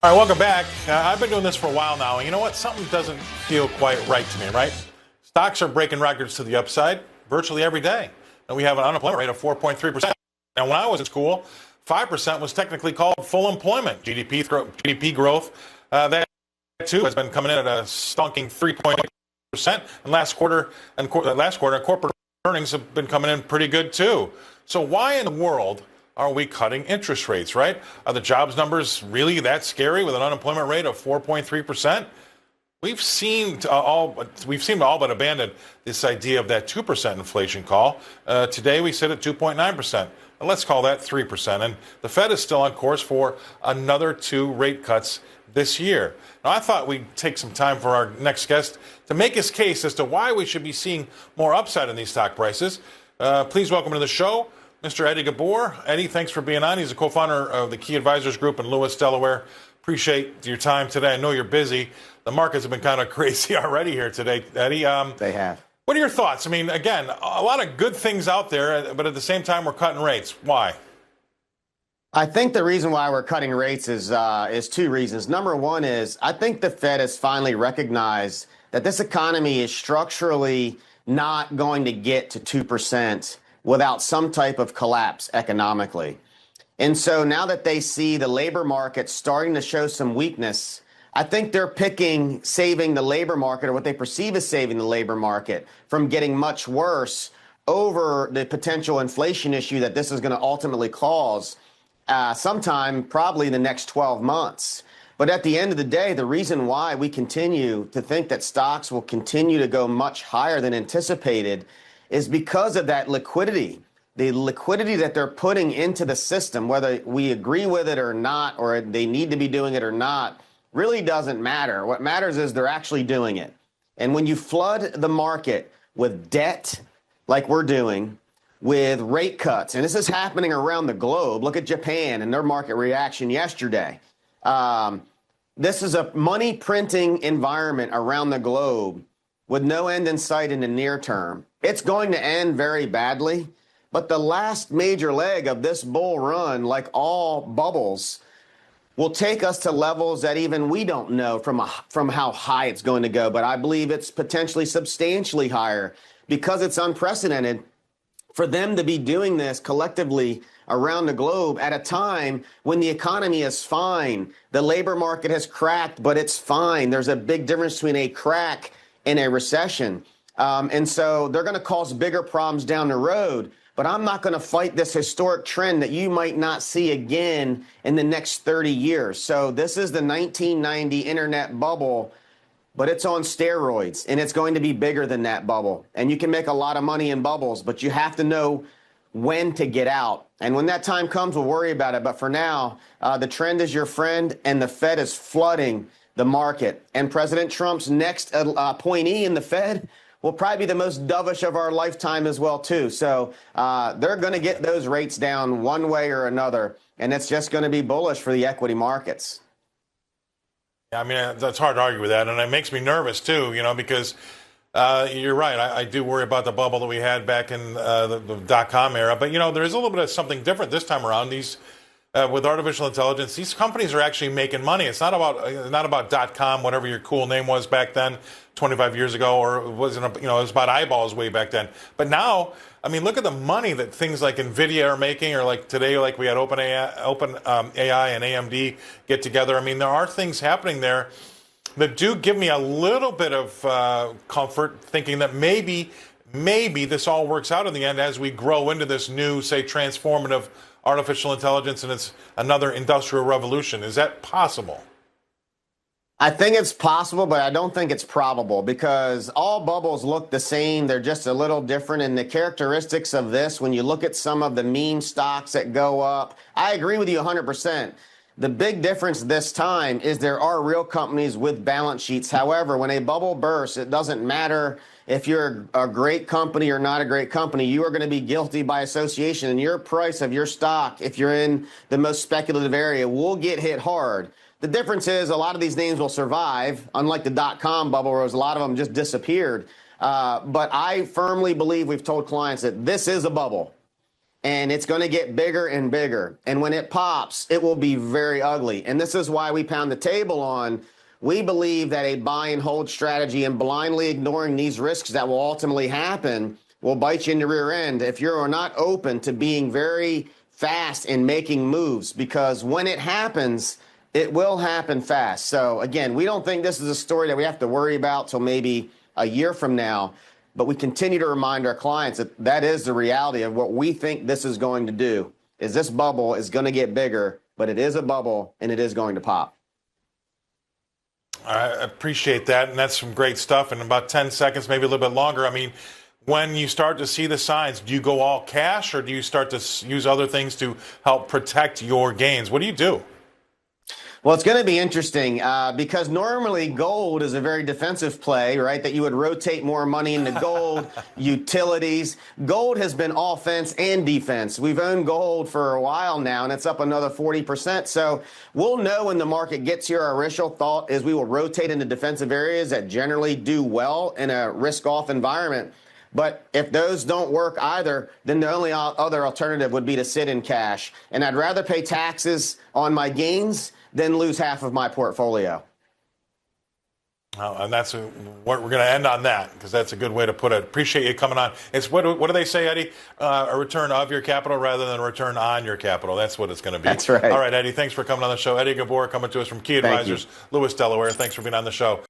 All right, welcome back. I've been doing this for a while now, and you know what? Something doesn't feel quite right to me, right? Stocks are breaking records to the upside virtually every day. And we have an unemployment rate of 4.3%. And when I was in school, 5% was technically called full employment. GDP growth, that too has been coming in at a stonking 3.8%. And last quarter, corporate earnings have been coming in pretty good too. So why in the world are we cutting interest rates, right? Are the jobs numbers really that scary with an unemployment rate of 4.3%? We've seemed to all but abandon this idea of that 2% inflation call. Today we sit at 2.9%. And let's call that 3%. And the Fed is still on course for another 2 rate cuts this year. Now, I thought we'd take some time for our next guest to make his case as to why we should be seeing more upside in these stock prices. Please welcome to the show Mr. Eddie Ghabour. Eddie, thanks for being on. He's a co-founder of the Key Advisors Group in Lewis, Delaware. Appreciate your time today. I know you're busy. The markets have been kind of crazy already here today, Eddie. They have. What are your thoughts? I mean, again, a lot of good things out there, but at the same time, we're cutting rates. Why? I think the reason why we're cutting rates is 2 reasons. Number one is I think the Fed has finally recognized that this economy is structurally not going to get to 2% without some type of collapse economically. And so now that they see the labor market starting to show some weakness, I think they're picking saving the labor market, or what they perceive as saving the labor market, from getting much worse over the potential inflation issue that this is going to ultimately cause sometime probably in the next 12 months. But at the end of the day, the reason why we continue to think that stocks will continue to go much higher than anticipated is because of that liquidity. The liquidity that they're putting into the system, whether we agree with it or not, or they need to be doing it or not, really doesn't matter. What matters is they're actually doing it. And when you flood the market with debt, like we're doing, with rate cuts, and this is happening around the globe. Look at Japan and their market reaction yesterday. This is a money printing environment around the globe with no end in sight in the near term. It's going to end very badly, but the last major leg of this bull run, like all bubbles, will take us to levels that even we don't know from how high it's going to go. But I believe it's potentially substantially higher because it's unprecedented for them to be doing this collectively around the globe at a time when the economy is fine. The labor market has cracked, but it's fine. There's a big difference between a crack and a recession. And so they're going to cause bigger problems down the road. But I'm not going to fight this historic trend that you might not see again in the next 30 years. So this is the 1990 internet bubble, but it's on steroids, and it's going to be bigger than that bubble. And you can make a lot of money in bubbles, but you have to know when to get out. And when that time comes, we'll worry about it. But for now, the trend is your friend, and the Fed is flooding the market. And President Trump's next appointee in the Fed will probably be the most dovish of our lifetime as well, too. So they're going to get those rates down one way or another, and it's just going to be bullish for the equity markets. Yeah, I mean, that's hard to argue with that, and it makes me nervous, too, because you're right. I do worry about the bubble that we had back in the dot-com era. But, there is a little bit of something different this time around. With artificial intelligence, these companies are actually making money. It's not about .com, whatever your cool name was back then, 25 years ago, or it wasn't. It was about eyeballs way back then. But now, I mean, look at the money that things like Nvidia are making, or like today, like we had OpenAI and AMD get together. I mean, there are things happening there that do give me a little bit of comfort, thinking that maybe this all works out in the end as we grow into this new, say, transformative artificial intelligence, and it's another industrial revolution. Is that possible? I think it's possible, but I don't think it's probable, because all bubbles look the same. They're just a little different. And the characteristics of this, when you look at some of the meme stocks that go up, I agree with you 100%. The big difference this time is there are real companies with balance sheets. However, when a bubble bursts, it doesn't matter if you're a great company or not a great company. You are going to be guilty by association, and your price of your stock, if you're in the most speculative area, will get hit hard. The difference is a lot of these names will survive, unlike the dot-com bubble, where a lot of them just disappeared. But I firmly believe, we've told clients, that this is a bubble. and it's going to get bigger and bigger. And when it pops, it will be very ugly. And this is why we pound the table on. We believe that a buy and hold strategy and blindly ignoring these risks that will ultimately happen will bite you in the rear end if you're not open to being very fast in making moves, because when it happens, it will happen fast. So again, we don't think this is a story that we have to worry about till maybe a year from now, but we continue to remind our clients that that is the reality of what we think this is going to do. Is this bubble is going to get bigger, but it is a bubble and it is going to pop. I appreciate that, and that's some great stuff. In about 10 seconds, maybe a little bit longer, I mean, when you start to see the signs, do you go all cash or do you start to use other things to help protect your gains? What do you do? Well, it's going to be interesting because normally gold is a very defensive play, right? That you would rotate more money into gold, utilities. Gold has been offense and defense. We've owned gold for a while now, and it's up another 40%. So we'll know when the market gets here. Our initial thought is we will rotate into defensive areas that generally do well in a risk-off environment. But if those don't work either, then the only other alternative would be to sit in cash. And I'd rather pay taxes on my gains than lose half of my portfolio. And that's what we're going to end on that, because that's a good way to put it. Appreciate you coming on. It's what do they say, Eddie? A return of your capital rather than a return on your capital. That's what it's going to be. That's right. All right, Eddie, thanks for coming on the show. Eddie Ghabour coming to us from Key Advisors, Lewis, Delaware. Thanks for being on the show.